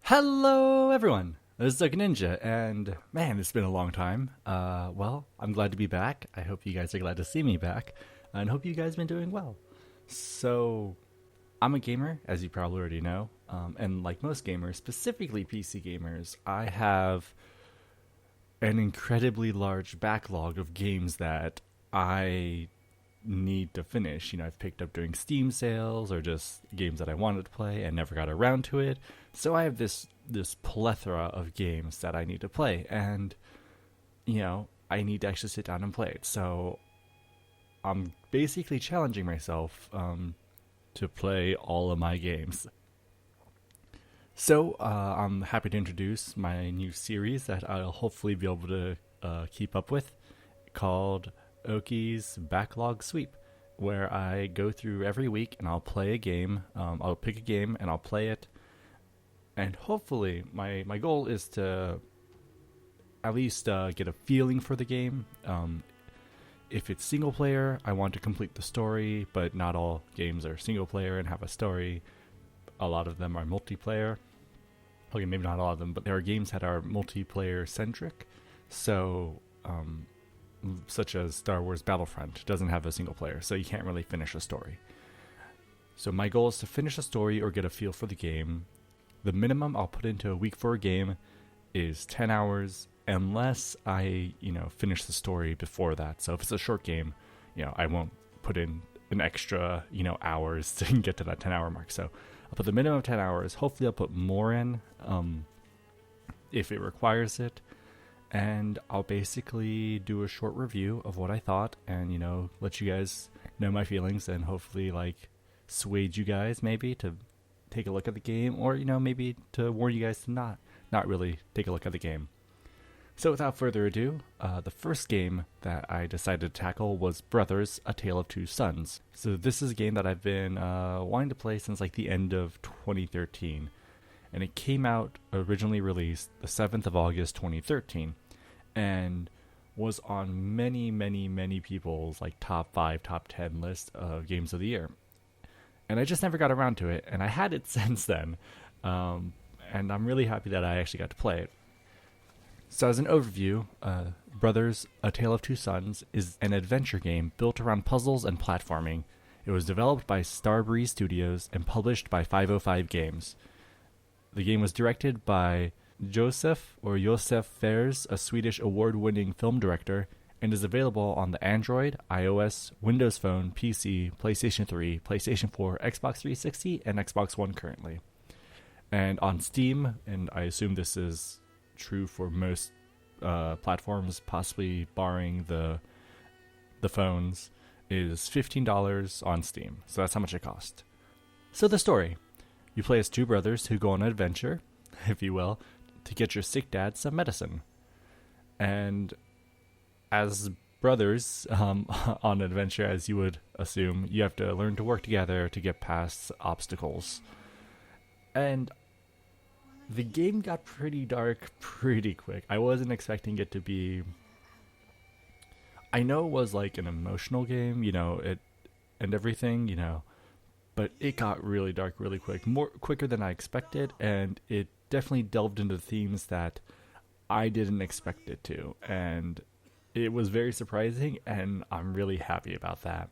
Hello, everyone. This is Duck Ninja, and man, it's been a long time. Well, I'm glad to be back. I hope you guys are glad to see me back, and hope you guys have been doing well. So, I'm a gamer, as you probably already know, and like most gamers, specifically PC gamers, I have an incredibly large backlog of games that I need to finish. I've picked up during Steam sales or just games that I wanted to play and never got around to it. So I have this plethora of games that I need to play, and I need to actually sit down and play it. So I'm basically challenging myself to play all of my games. So I'm happy to introduce my new series that I'll hopefully be able to keep up with, called Oki's Backlog Sweep, where I go through every week and I'll play a game. I'll pick a game and I'll play it. And hopefully, my goal is to at least get a feeling for the game. If it's single player, I want to complete the story, but not all games are single player and have a story. A lot of them are multiplayer. Okay, maybe not all of them, but there are games that are multiplayer centric. So, such as Star Wars Battlefront doesn't have a single player, so you can't really finish a story. So my goal is to finish a story or get a feel for the game. The minimum I'll put into a week for a game is 10 hours, unless I, finish the story before that. So if it's a short game, I won't put in an extra, hours to get to that 10-hour mark. So I'll put the minimum of 10 hours. Hopefully I'll put more in if it requires it. And I'll basically do a short review of what I thought and, let you guys know my feelings and hopefully, sway you guys maybe to take a look at the game or, maybe to warn you guys to not really take a look at the game. So without further ado, the first game that I decided to tackle was Brothers: A Tale of Two Sons. So this is a game that I've been wanting to play since the end of 2013. And it came out, originally released, the 7th of August 2013. And was on many, many, many people's top 5, top 10 list of games of the year. And I just never got around to it, and I had it since then. And I'm really happy that I actually got to play it. So as an overview, Brothers: A Tale of Two Sons is an adventure game built around puzzles and platforming. It was developed by Starbreeze Studios and published by 505 Games. The game was directed by Josef Fares, a Swedish award-winning film director, and is available on the Android, iOS, Windows Phone, PC, PlayStation 3, PlayStation 4, Xbox 360, and Xbox One currently. And on Steam, and I assume this is true for most platforms, possibly barring the phones, is $15 on Steam. So that's how much it cost. So the story. You play as two brothers who go on an adventure, if you will, to get your sick dad some medicine. And as brothers on an adventure, as you would assume, you have to learn to work together to get past obstacles. And the game got pretty dark pretty quick. I wasn't expecting it to be... I know it was an emotional game, it and everything, but it got really dark really quicker than I expected, and it definitely delved into themes that I didn't expect it to, and it was very surprising, and I'm really happy about that.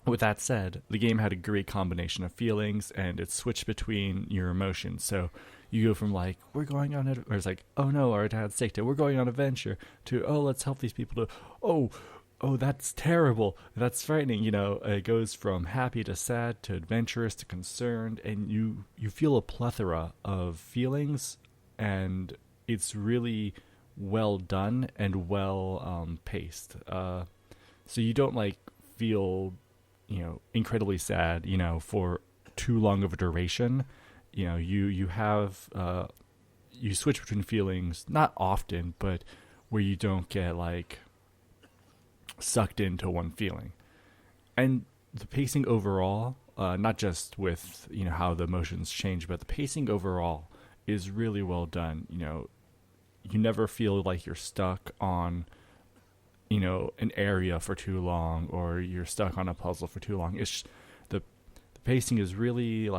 With that said, the game had a great combination of feelings, and it switched between your emotions. So you go from we're going on it, or it's oh no, our dad's sick, to we're going on an adventure, to oh, let's help these people, to oh, that's terrible, that's frightening. It goes from happy to sad to adventurous to concerned, and you feel a plethora of feelings, and it's really well done and well paced. So you don't feel incredibly sad for too long of a duration. You have you switch between feelings, not often, but where you don't get sucked into one feeling. And the pacing overall, not just with how the emotions change, but the pacing overall is really well done. You never feel like you're stuck on an area for too long, or you're stuck on a puzzle for too long. It's the pacing is really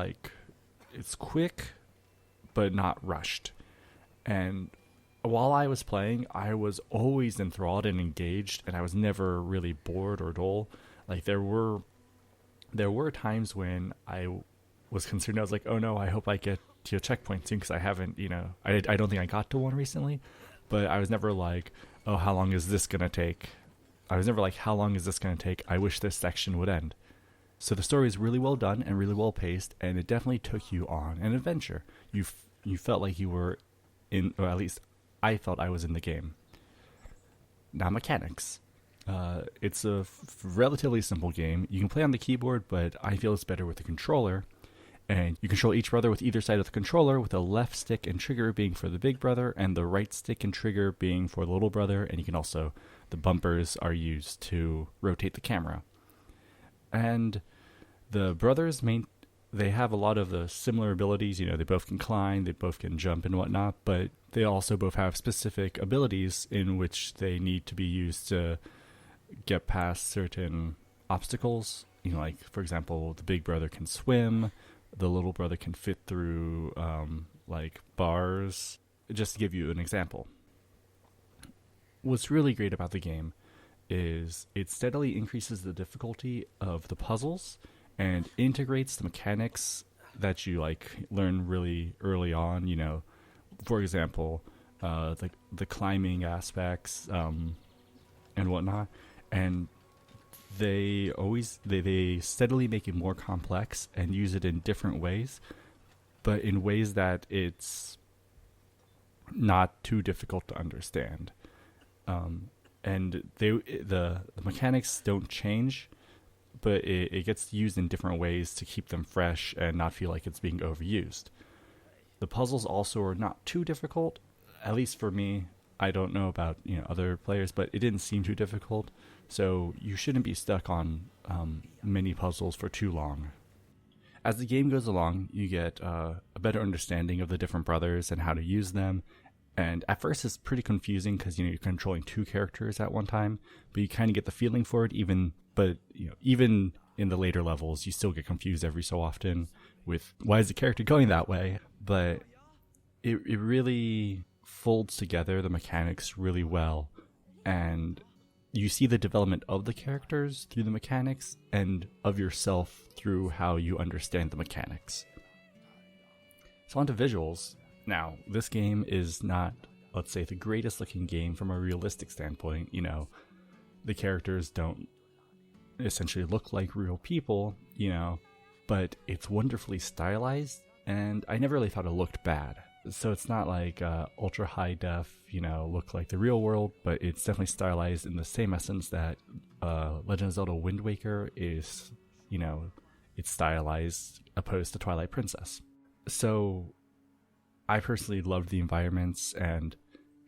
it's quick, but not rushed. And while I was playing, I was always enthralled and engaged, and I was never really bored or dull. Like there were times when I was concerned. I was like, oh no, I hope I get to a checkpoint soon because I haven't, I don't think I got to one recently. But I was never like, oh, how long is this gonna take? I was never like, how long is this gonna take? I wish this section would end. So the story is really well done and really well paced, and it definitely took you on an adventure. You felt like you were in, or at least I felt I was in the game. Now, mechanics. It's a relatively simple game. You can play on the keyboard, but I feel it's better with the controller. And you control each brother with either side of the controller, with the left stick and trigger being for the big brother, and the right stick and trigger being for the little brother. And you can also, the bumpers are used to rotate the camera. And the brothers, they have a lot of the similar abilities. They both can climb, they both can jump and whatnot, but they also both have specific abilities in which they need to be used to get past certain obstacles. Like, for example, the big brother can swim, the little brother can fit through, like, bars, just to give you an example. What's really great about the game is it steadily increases the difficulty of the puzzles and integrates the mechanics that you learn really early on. For example, the climbing aspects and whatnot, and they steadily make it more complex and use it in different ways, but in ways that it's not too difficult to understand. And the mechanics don't change, but it gets used in different ways to keep them fresh and not feel like it's being overused. The puzzles also are not too difficult, at least for me. I don't know about other players, but it didn't seem too difficult. So you shouldn't be stuck on many puzzles for too long. As the game goes along, you get a better understanding of the different brothers and how to use them. And at first it's pretty confusing because you're controlling two characters at one time, but you kind of get the feeling for it. Even in the later levels, you still get confused every so often with why is the character going that way. But it really folds together the mechanics really well, and you see the development of the characters through the mechanics and of yourself through how you understand the mechanics. So on to visuals. Now, this game is not, let's say, the greatest looking game from a realistic standpoint. The characters don't essentially look like real people, but it's wonderfully stylized, and I never really thought it looked bad. So it's not like ultra high def, look like the real world, but it's definitely stylized in the same essence that Legend of Zelda Wind Waker is, it's stylized opposed to Twilight Princess. So I personally loved the environments and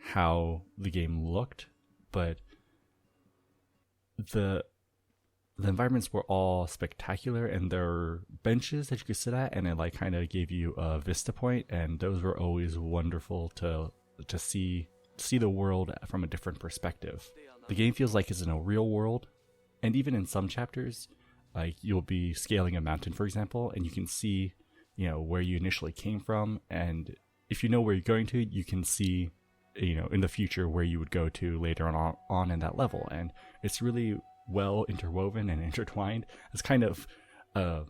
how the game looked, but the environments were all spectacular, and there were benches that you could sit at, and it kind of gave you a vista point, and those were always wonderful to see the world from a different perspective. The game feels like it's in a real world, and even in some chapters, you'll be scaling a mountain, for example, and you can see where you initially came from, and if you know where you're going to, you can see in the future where you would go to later on in that level, and it's really well interwoven and intertwined. It's kind of a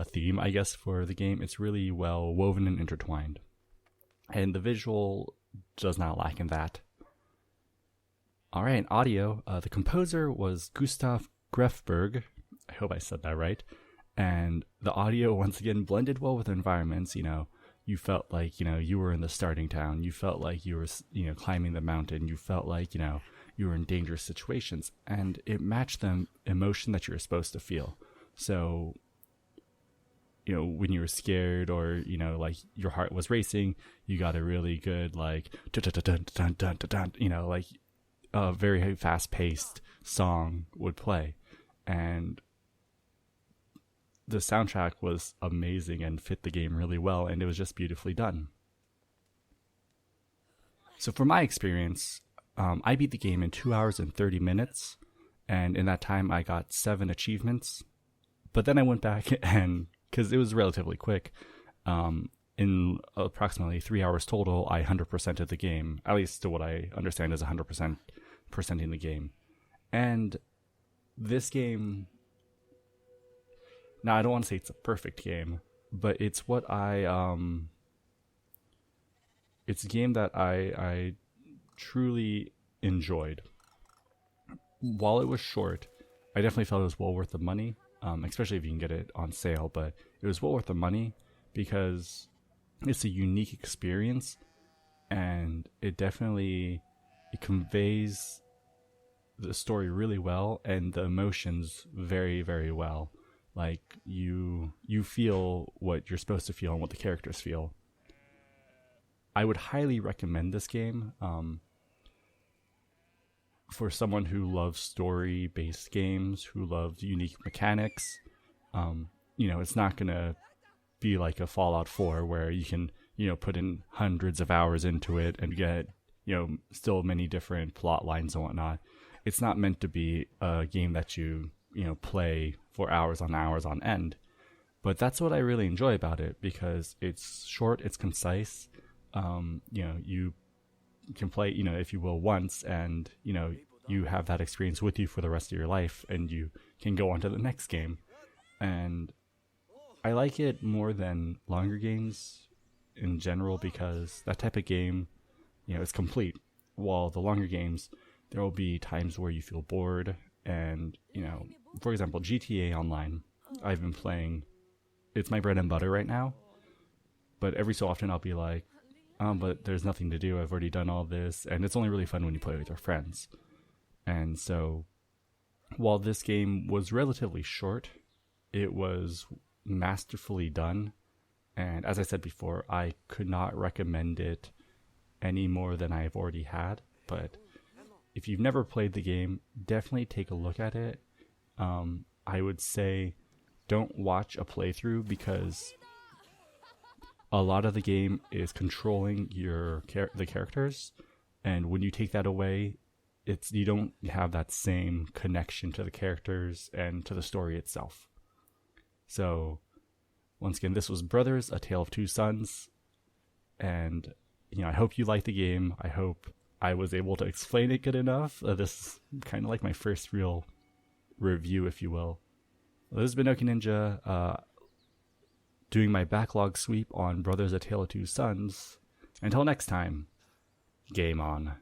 theme, I guess, for the game. It's really well woven and intertwined, and the visual does not lack in that. All right, audio. The composer was Gustaf Grefberg. I hope I said that right. And the audio once again blended well with the environments. You felt like you were in the starting town. You felt like you were climbing the mountain. You felt like you were in dangerous situations, and it matched the emotion that you were supposed to feel. So, when you were scared or, like your heart was racing, you got a really good, a very fast paced song would play. And the soundtrack was amazing and fit the game really well, and it was just beautifully done. So for my experience, I beat the game in 2 hours and 30 minutes, and in that time I got 7 achievements. But then I went back and, because it was relatively quick, in approximately 3 hours total, I 100%ed the game, at least to what I understand is 100% percenting the game. And this game, now I don't want to say it's a perfect game, but it's what it's a game that I truly enjoyed. While it was short, I definitely felt it was well worth the money, especially if you can get it on sale, but it was well worth the money because it's a unique experience, and it conveys the story really well and the emotions very, very well. Like you feel what you're supposed to feel and what the characters feel. I would highly recommend this game for someone who loves story-based games, who loves unique mechanics. It's not gonna be like a Fallout 4 where you can, put in hundreds of hours into it and get, still many different plot lines and whatnot. It's not meant to be a game that you play for hours on end. But that's what I really enjoy about it, because it's short, it's concise. You can play, if you will, once, and, you have that experience with you for the rest of your life, and you can go on to the next game. And I like it more than longer games in general, because that type of game, is complete. While the longer games, there will be times where you feel bored. And, for example, GTA Online, I've been playing, it's my bread and butter right now. But every so often I'll be like, but there's nothing to do. I've already done all this. And it's only really fun when you play with your friends. And so, while this game was relatively short, it was masterfully done. And as I said before, I could not recommend it any more than I've already had. But if you've never played the game, definitely take a look at it. I would say don't watch a playthrough, because a lot of the game is controlling the characters, and when you take that away, you don't have that same connection to the characters and to the story itself. So, once again, this was Brothers: A Tale of Two Sons, and I hope you liked the game. I hope I was able to explain it good enough. This is kind of like my first real review, if you will. This has been Oki Ninja, doing my backlog sweep on Brothers: A Tale of Two Sons. Until next time, game on.